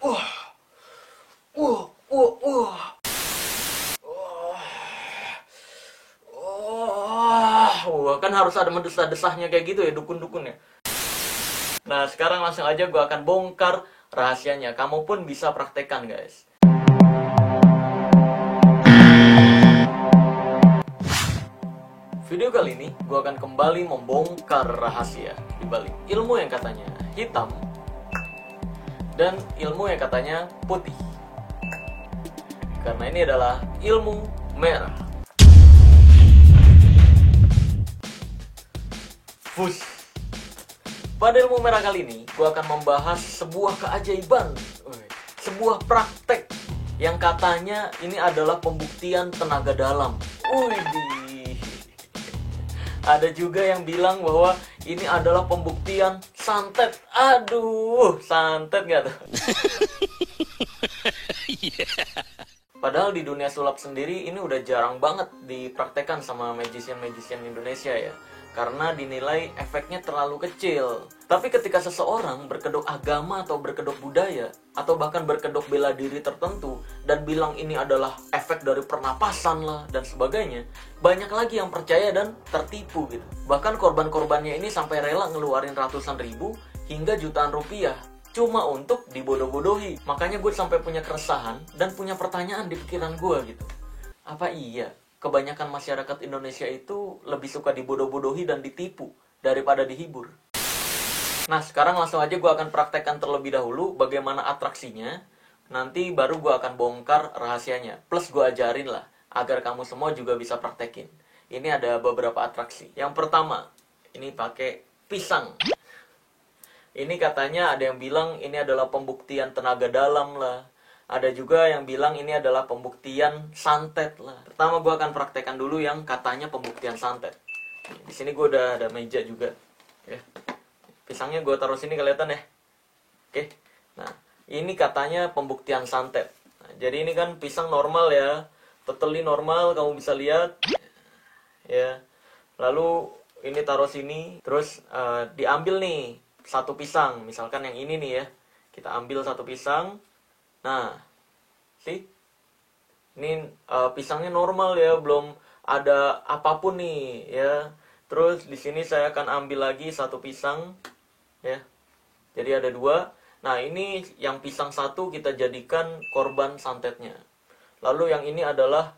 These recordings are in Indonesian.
Wah, wah, wah, wah. Wah, kan harus ada mendesah-desahnya kayak gitu ya, dukun-dukun ya. Nah, sekarang langsung aja gue akan bongkar rahasianya. Kamu pun bisa praktekkan, guys. Video kali ini, gue akan kembali membongkar rahasia di balik ilmu yang katanya hitam dan ilmu yang katanya putih. Karena ini adalah ilmu merah. Fush. Pada ilmu merah kali ini, gue akan membahas sebuah keajaiban, sebuah praktek yang katanya ini adalah pembuktian tenaga dalam. Widih. Ada juga yang bilang bahwa ini adalah pembuktian santet. Aduh, santet gak tuh? Padahal di dunia sulap sendiri ini udah jarang banget dipraktekkan sama magician-magician Indonesia ya. Karena dinilai efeknya terlalu kecil. Tapi ketika seseorang berkedok agama atau berkedok budaya, atau bahkan berkedok bela diri tertentu, dan bilang ini adalah efek dari pernapasan lah, dan sebagainya, banyak lagi yang percaya dan tertipu gitu. Bahkan korban-korbannya ini sampai rela ngeluarin ratusan ribu hingga jutaan rupiah cuma untuk dibodoh-bodohi. Makanya gue sampai punya keresahan dan punya pertanyaan di pikiran gue gitu. Apa iya kebanyakan masyarakat Indonesia itu lebih suka dibodoh-bodohi dan ditipu daripada dihibur? Nah, sekarang langsung aja gue akan praktekkan terlebih dahulu bagaimana atraksinya. Nanti baru gue akan bongkar rahasianya. Plus gue ajarin lah, agar kamu semua juga bisa praktekin. Ini ada beberapa atraksi. Yang pertama, ini pakai pisang. Ini katanya ada yang bilang ini adalah pembuktian tenaga dalam lah. Ada juga yang bilang ini adalah pembuktian santet lah. Pertama gue akan praktekkan dulu yang katanya pembuktian santet. Di sini gue udah ada meja juga. Ya. Pisangnya gue taruh sini kelihatan ya. Oke. Nah, ini katanya pembuktian santet. Nah, jadi ini kan pisang normal ya. Totally normal, kamu bisa lihat. Ya. Lalu ini taruh sini. Terus diambil nih satu pisang. Misalkan yang ini nih ya. Kita ambil satu pisang. Nah, ini pisangnya normal ya, belum ada apapun nih ya. Terus di sini saya akan ambil lagi satu pisang ya. Jadi ada dua. Nah, ini yang pisang satu kita jadikan korban santetnya. Lalu yang ini adalah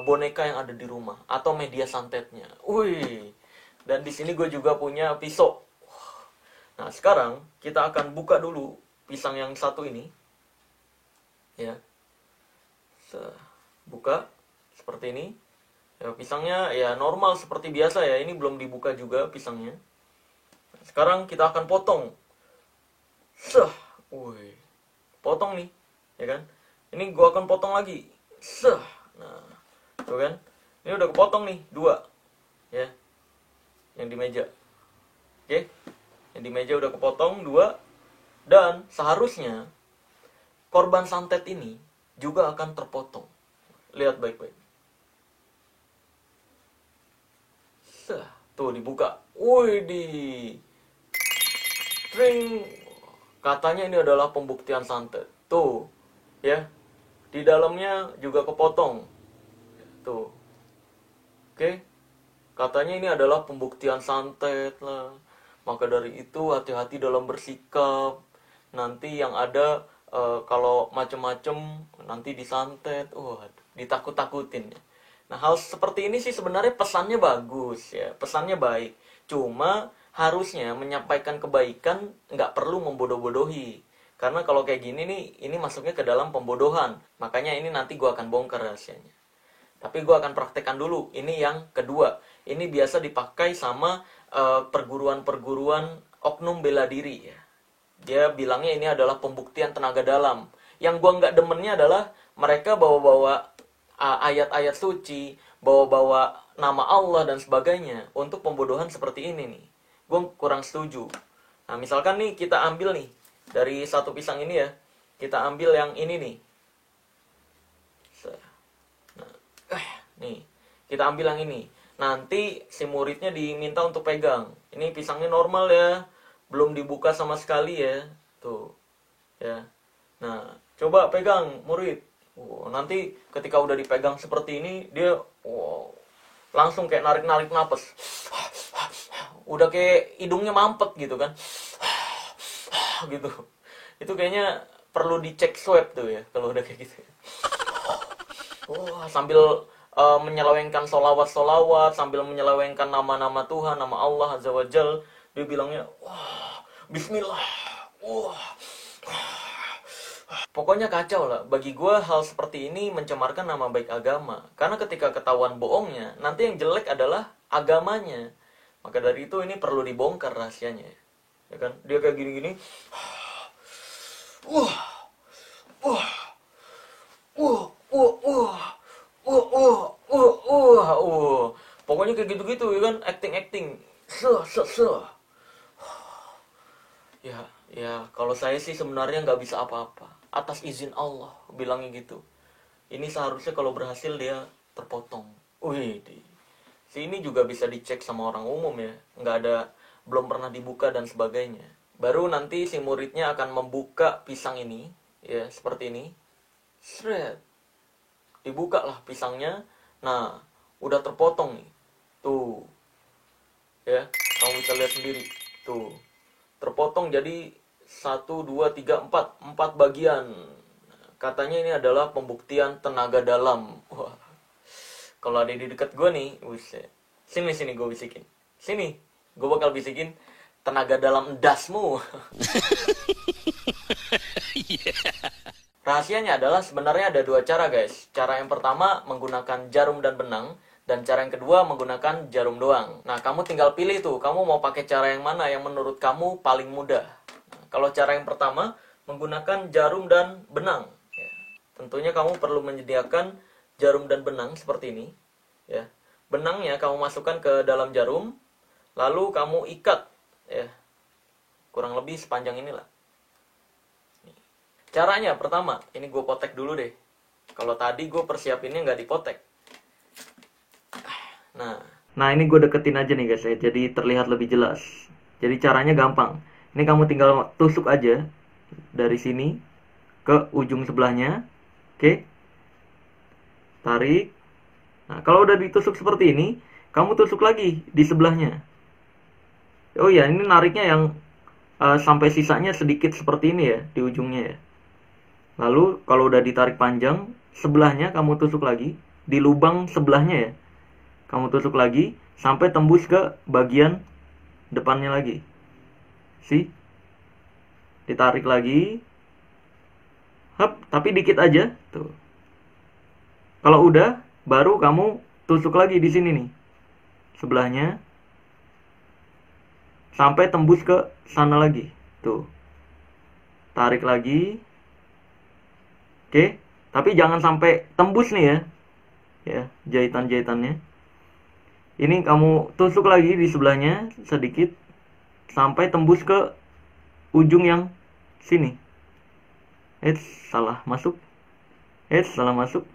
boneka yang ada di rumah atau media santetnya. Wih. Dan di sini gue juga punya pisau. Nah, sekarang kita akan buka dulu pisang yang satu ini. Ya, buka seperti ini ya, pisangnya ya normal seperti biasa ya, ini belum dibuka juga pisangnya. Sekarang kita akan potong. Wih, potong nih ya kan, ini gua akan potong lagi. Nah, tuh kan, ini udah kepotong nih dua ya, yang di meja. Oke, yang di meja udah kepotong dua. Dan seharusnya korban santet ini juga akan terpotong. Lihat baik-baik. Tuh dibuka. Widih. Tring. Katanya ini adalah pembuktian santet. Tuh. Ya. Di dalamnya juga kepotong. Tuh. Oke. Katanya ini adalah pembuktian santet lah. Maka dari itu hati-hati dalam bersikap. Nanti yang ada kalau macem-macem nanti disantet, ditakut-takutin. Nah, hal seperti ini sih sebenarnya pesannya bagus ya, pesannya baik. Cuma harusnya menyampaikan kebaikan, nggak perlu membodoh-bodohi. Karena kalau kayak gini nih, ini masuknya ke dalam pembodohan. Makanya ini nanti gue akan bongkar rahasianya. Tapi gue akan praktekkan dulu. Ini yang kedua. Ini biasa dipakai sama perguruan-perguruan oknum bela diri ya. Dia bilangnya ini adalah pembuktian tenaga dalam. Yang gua nggak demennya adalah mereka bawa-bawa ayat-ayat suci, bawa-bawa nama Allah dan sebagainya untuk pembodohan seperti ini nih. Gua kurang setuju. Nah, misalkan nih kita ambil nih dari satu pisang ini ya, kita ambil yang ini nih. Nah, nih kita ambil yang ini. Nanti si muridnya diminta untuk pegang. Ini pisangnya normal ya, belum dibuka sama sekali ya. Tuh. Ya. Nah, coba pegang murid. Nanti ketika udah dipegang seperti ini, dia langsung kayak narik-narik napas. Udah kayak hidungnya mampet gitu kan. Gitu. Itu kayaknya perlu dicek swab tuh ya, kalau udah kayak gitu. Sambil menyelewengkan solawat-solawat, sambil menyelewengkan nama-nama Tuhan, nama Allah Azza wa Jal, dia bilangnya, Bismillah, Pokoknya kacau lah. Bagi gue hal seperti ini mencemarkan nama baik agama. Karena ketika ketahuan bohongnya, nanti yang jelek adalah agamanya. Maka dari itu ini perlu dibongkar rahasianya. Ya kan? Dia kayak gini-gini. Pokoknya kayak gitu-gitu ya kan, acting-acting. Ya, kalau saya sih sebenarnya nggak bisa apa-apa. Atas izin Allah, bilangnya gitu. Ini seharusnya kalau berhasil dia terpotong. Wih, sini juga bisa dicek sama orang umum ya. Nggak ada, belum pernah dibuka dan sebagainya. Baru nanti si muridnya akan membuka pisang ini, ya seperti ini. Shred. Dibuka lah pisangnya. Nah, udah terpotong nih. Tuh. Ya, kamu bisa lihat sendiri. Tuh. Terpotong jadi 1, 2, 3, 4 bagian. Katanya ini adalah pembuktian tenaga dalam. Wah. Kalau ada di dekat gue nih, buset. Sini gue bisikin. Sini, gue bakal bisikin tenaga dalam dasmu. Rahasianya adalah sebenarnya ada 2 cara guys. Cara yang pertama menggunakan jarum dan benang. Dan cara yang kedua menggunakan jarum doang. Nah, kamu tinggal pilih tuh, kamu mau pakai cara yang mana yang menurut kamu paling mudah. Nah, kalau cara yang pertama menggunakan jarum dan benang. Ya. Tentunya kamu perlu menyediakan jarum dan benang seperti ini. Ya. Benangnya kamu masukkan ke dalam jarum, lalu kamu ikat. Ya. Kurang lebih sepanjang inilah. Caranya pertama, ini gue potek dulu deh. Kalau tadi gue persiapinnya nggak dipotek. Nah ini gue deketin aja nih guys ya, jadi terlihat lebih jelas. Jadi caranya gampang. Ini kamu tinggal tusuk aja dari sini ke ujung sebelahnya. Oke. Tarik. Nah kalau udah ditusuk seperti ini, kamu tusuk lagi di sebelahnya. Oh iya, ini nariknya yang sampai sisanya sedikit seperti ini ya, di ujungnya ya. Lalu kalau udah ditarik panjang, sebelahnya kamu tusuk lagi, di lubang sebelahnya ya. Kamu tusuk lagi, sampai tembus ke bagian depannya lagi. Ditarik lagi. Hup, tapi dikit aja. Tuh. Kalau udah, baru kamu tusuk lagi di sini nih. Sebelahnya. Sampai tembus ke sana lagi. Tuh. Tarik lagi. Oke, tapi jangan sampai tembus nih ya. Ya, jahitan-jahitannya. Ini kamu tusuk lagi di sebelahnya sedikit sampai tembus ke ujung yang sini. Salah masuk. Salah masuk.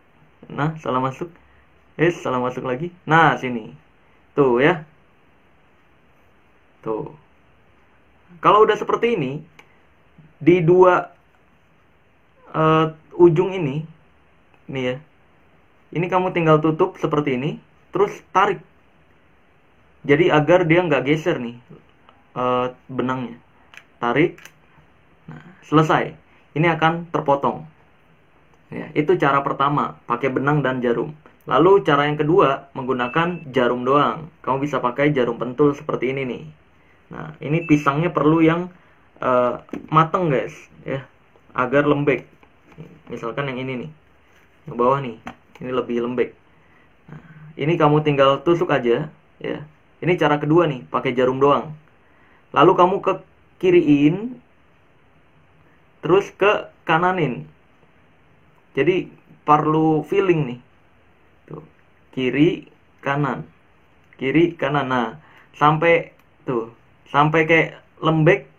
Nah, salah masuk. Salah masuk lagi. Nah, sini. Tuh ya. Tuh. Kalau udah seperti ini, di 2 ujung ini, nih ya. Ini kamu tinggal tutup seperti ini, terus tarik. Jadi agar dia nggak geser nih benangnya. Tarik. Nah, selesai. Ini akan terpotong. Ya, itu cara pertama, pakai benang dan jarum. Lalu cara yang kedua, menggunakan jarum doang. Kamu bisa pakai jarum pentul seperti ini nih. Nah, ini pisangnya perlu yang mateng guys, ya, agar lembek. Misalkan yang ini nih, yang bawah nih, ini lebih lembek. Nah, ini kamu tinggal tusuk aja, ya. Ini cara kedua nih, pakai jarum doang. Lalu kamu ke kiriin, terus ke kananin. Jadi perlu feeling nih. Tuh, kiri, kanan. Kiri, kanan. Nah, sampai kayak lembek,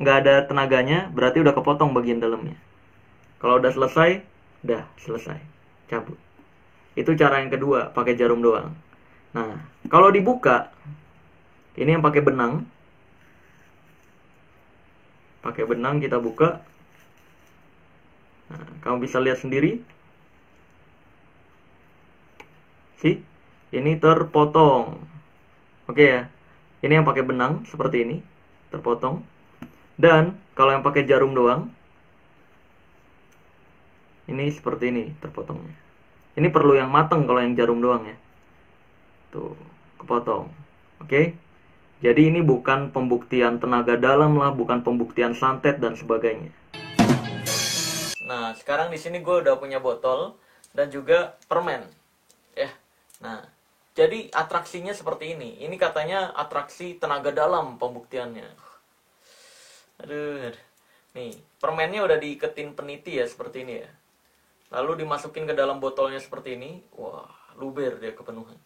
nggak ada tenaganya, berarti udah kepotong bagian dalamnya. Kalau udah selesai, cabut. Itu cara yang kedua, pakai jarum doang. Nah, kalau dibuka, ini yang pakai benang. Pakai benang kita buka. Nah, kamu bisa lihat sendiri. Ini terpotong. Oke ya. Ini yang pakai benang seperti ini, terpotong. Dan kalau yang pakai jarum doang, ini seperti ini terpotongnya. Ini perlu yang matang kalau yang jarum doang ya. Tuh, kepotong. Oke. Jadi ini bukan pembuktian tenaga dalam lah, bukan pembuktian santet dan sebagainya. Nah, sekarang di sini gue udah punya botol dan juga permen. Ya. Nah, jadi atraksinya seperti ini. Ini katanya atraksi tenaga dalam pembuktiannya. Aduh. Nih, permennya udah diiketin peniti ya seperti ini ya. Lalu dimasukin ke dalam botolnya seperti ini. Wah, luber dia kepenuhan.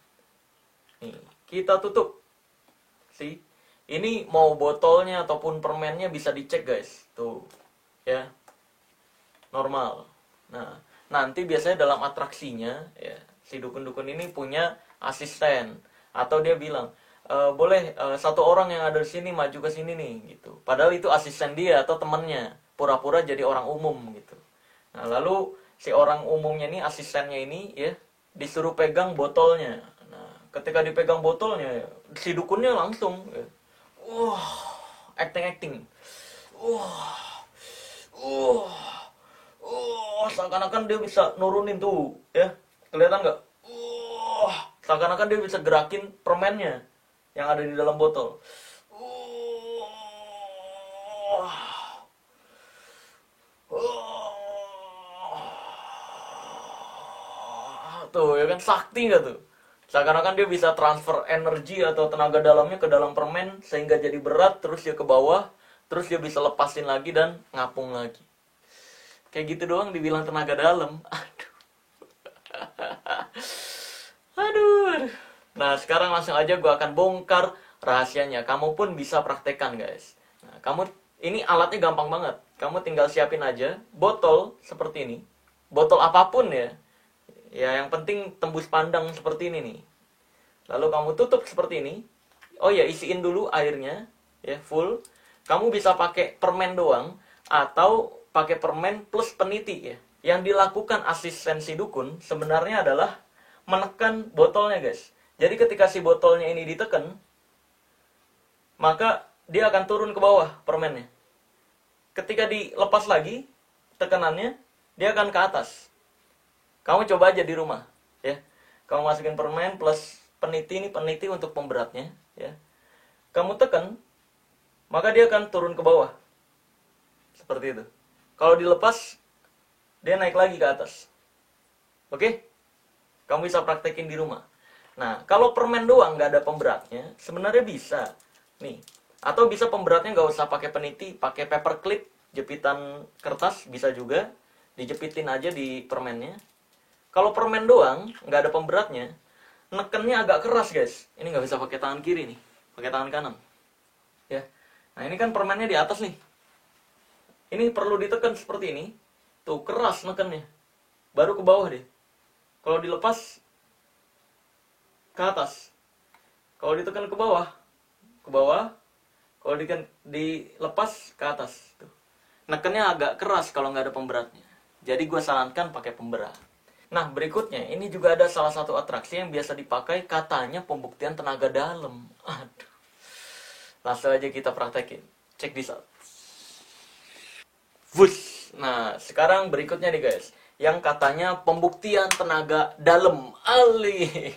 Nih, kita tutup. Ini mau botolnya ataupun permennya bisa dicek guys. Tuh, ya. Normal. Nah, nanti biasanya dalam atraksinya ya, si dukun-dukun ini punya asisten atau dia bilang boleh satu orang yang ada di sini maju ke sini nih gitu. Padahal itu asisten dia atau temannya, pura-pura jadi orang umum gitu. Nah, lalu si orang umumnya ini, asistennya ini ya, disuruh pegang botolnya. Nah, ketika dipegang botolnya, si dukunnya langsung ya, acting. Seakan-akan dia bisa nurunin tuh ya. Kelihatan nggak? Seakan-akan dia bisa gerakin permennya yang ada di dalam botol. Tuh ya kan, sakti nggak tuh? Seakan-akan dia bisa transfer energi atau tenaga dalamnya ke dalam permen sehingga jadi berat, terus dia ke bawah, terus dia bisa lepasin lagi dan ngapung lagi. Kayak gitu doang dibilang tenaga dalam. Aduh. Nah, sekarang langsung aja gue akan bongkar rahasianya. Kamu pun bisa praktekkan guys. Nah, ini alatnya gampang banget. Kamu tinggal siapin aja botol seperti ini. Botol apapun ya. Ya, yang penting tembus pandang seperti ini nih. Lalu kamu tutup seperti ini. Oh ya, isiin dulu airnya ya, full. Kamu bisa pakai permen doang atau pakai permen plus peniti ya. Yang dilakukan asisten si dukun sebenarnya adalah menekan botolnya guys. Jadi ketika si botolnya ini ditekan, maka dia akan turun ke bawah permennya. Ketika dilepas lagi tekanannya, dia akan ke atas. Kamu coba aja di rumah ya. Kamu masukin permen plus peniti, ini peniti untuk pemberatnya ya. Kamu tekan, maka dia akan turun ke bawah. Seperti itu. Kalau dilepas, dia naik lagi ke atas. Oke? Kamu bisa praktekin di rumah. Nah, kalau permen doang nggak ada pemberatnya, sebenarnya bisa. Nih, atau bisa pemberatnya nggak usah pakai peniti, pakai paper clip, jepitan kertas bisa juga. Dijepitin aja di permennya. Kalau permen doang, nggak ada pemberatnya, nekennya agak keras guys. Ini nggak bisa pakai tangan kiri nih, pakai tangan kanan. Ya. Nah, ini kan permennya di atas nih. Ini perlu ditekan seperti ini. Tuh, keras nekennya. Baru ke bawah deh. Kalau dilepas, ke atas. Kalau ditekan ke bawah. Kalau dilepas, ke atas. Tuh. Nekennya agak keras kalau nggak ada pemberatnya. Jadi gue sarankan pakai pemberat. Nah, berikutnya, ini juga ada salah satu atraksi yang biasa dipakai, katanya pembuktian tenaga dalam. Aduh. Langsung aja kita praktekin. Check this out. Wush. Nah, sekarang berikutnya nih guys, yang katanya pembuktian tenaga dalam. Ali.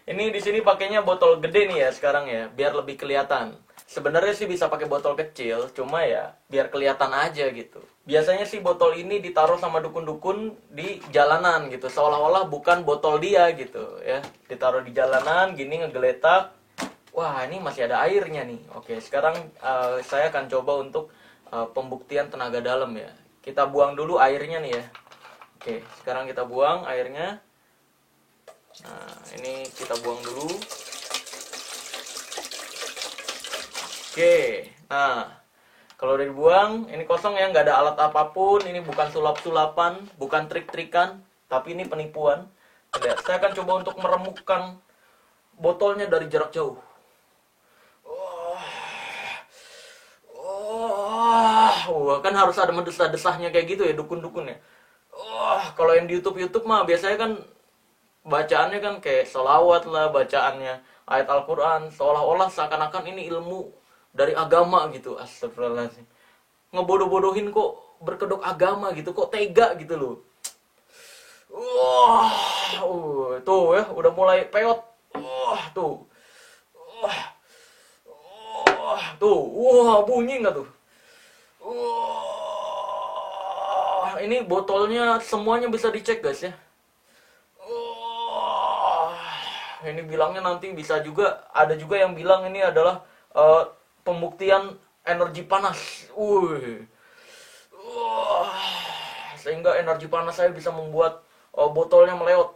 Ini di sini pakainya botol gede nih ya sekarang ya, biar lebih kelihatan. Sebenarnya sih bisa pakai botol kecil, cuma ya biar kelihatan aja gitu. Biasanya sih botol ini ditaruh sama dukun-dukun di jalanan gitu, seolah-olah bukan botol dia gitu ya. Ditaruh di jalanan gini ngegeletak. Wah, ini masih ada airnya nih. Oke, sekarang saya akan coba untuk pembuktian tenaga dalam ya. Kita buang dulu airnya nih ya. Oke, sekarang kita buang airnya. Nah, ini kita buang dulu. Oke, nah kalau udah dibuang, ini kosong ya, nggak ada alat apapun. Ini bukan sulap-sulapan, bukan trik-trikan, tapi ini penipuan. Saya akan coba untuk meremukkan botolnya dari jarak jauh. kan harus ada mendesah-desahnya kayak gitu ya, dukun-dukun ya. Kalau yang di YouTube mah biasanya kan bacaannya kan kayak sholawat lah, bacaannya ayat Al-Quran, seolah-olah seakan-akan ini ilmu dari agama gitu. Astagfirullahaladzim, ngebodoh-bodohin kok berkedok agama gitu, kok tega gitu loh. Tuh ya, udah mulai peot. Tuh. Tuh, bunyi nggak tuh? Ini botolnya semuanya bisa dicek guys ya. Ini bilangnya nanti bisa juga, ada juga yang bilang ini adalah pembuktian energi panas. Sehingga energi panas saya bisa membuat botolnya meleot.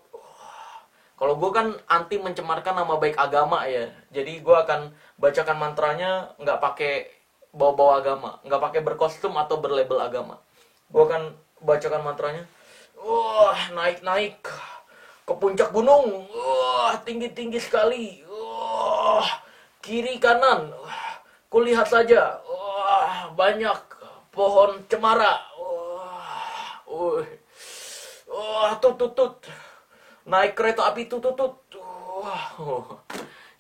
Kalau gue kan anti mencemarkan nama baik agama ya. Jadi gue akan bacakan mantranya nggak pakai bawa-bawa agama, nggak pakai berkostum atau berlabel agama. Gue akan bacakan mantranya. Naik-naik ke puncak gunung. Tinggi-tinggi sekali. Kiri kanan. Kulihat saja. Banyak pohon cemara. Tut. Naik kereta api tut.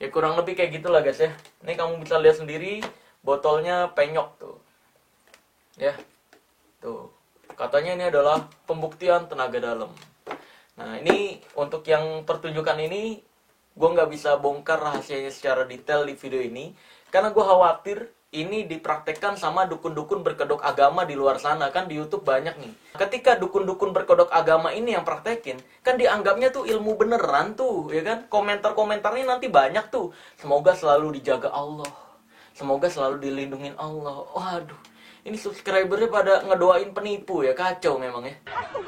Ya kurang lebih kayak gitulah guys ya. Ini kamu bisa lihat sendiri, botolnya penyok tuh. Ya. Tuh. Katanya ini adalah pembuktian tenaga dalam. Nah, ini untuk yang pertunjukan ini gue nggak bisa bongkar rahasianya secara detail di video ini karena gue khawatir ini dipraktekkan sama dukun-dukun berkedok agama di luar sana. Kan di YouTube banyak nih. Ketika dukun-dukun berkedok agama ini yang praktekin, kan dianggapnya tuh ilmu beneran tuh, ya kan? Komentar-komentarnya nanti banyak tuh. Semoga selalu dijaga Allah. Semoga selalu dilindungin Allah. Waduh, ini subscribernya pada ngedoain penipu ya. Kacau memang ya.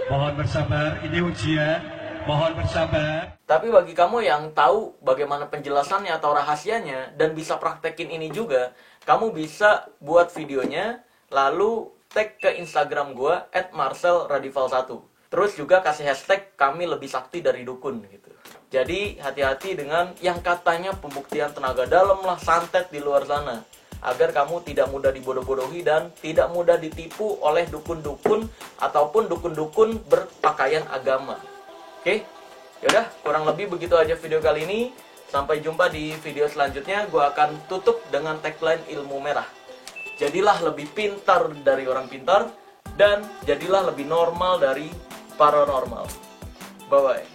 Mohon bersabar, ini ujian. Mohon bersabar. Tapi bagi kamu yang tahu bagaimana penjelasannya atau rahasianya dan bisa praktekin ini juga, kamu bisa buat videonya, lalu tag ke Instagram gue @marcelradival1. Terus juga kasih hashtag kami lebih sakti dari dukun gitu. Jadi hati-hati dengan yang katanya pembuktian tenaga dalam lah, santet di luar sana. Agar kamu tidak mudah dibodoh-bodohi dan tidak mudah ditipu oleh dukun-dukun ataupun dukun-dukun berpakaian agama. Oke, yaudah kurang lebih begitu aja video kali ini. Sampai jumpa di video selanjutnya. Gue akan tutup dengan tagline ilmu merah. Jadilah lebih pintar dari orang pintar dan jadilah lebih normal dari paranormal. Bye-bye.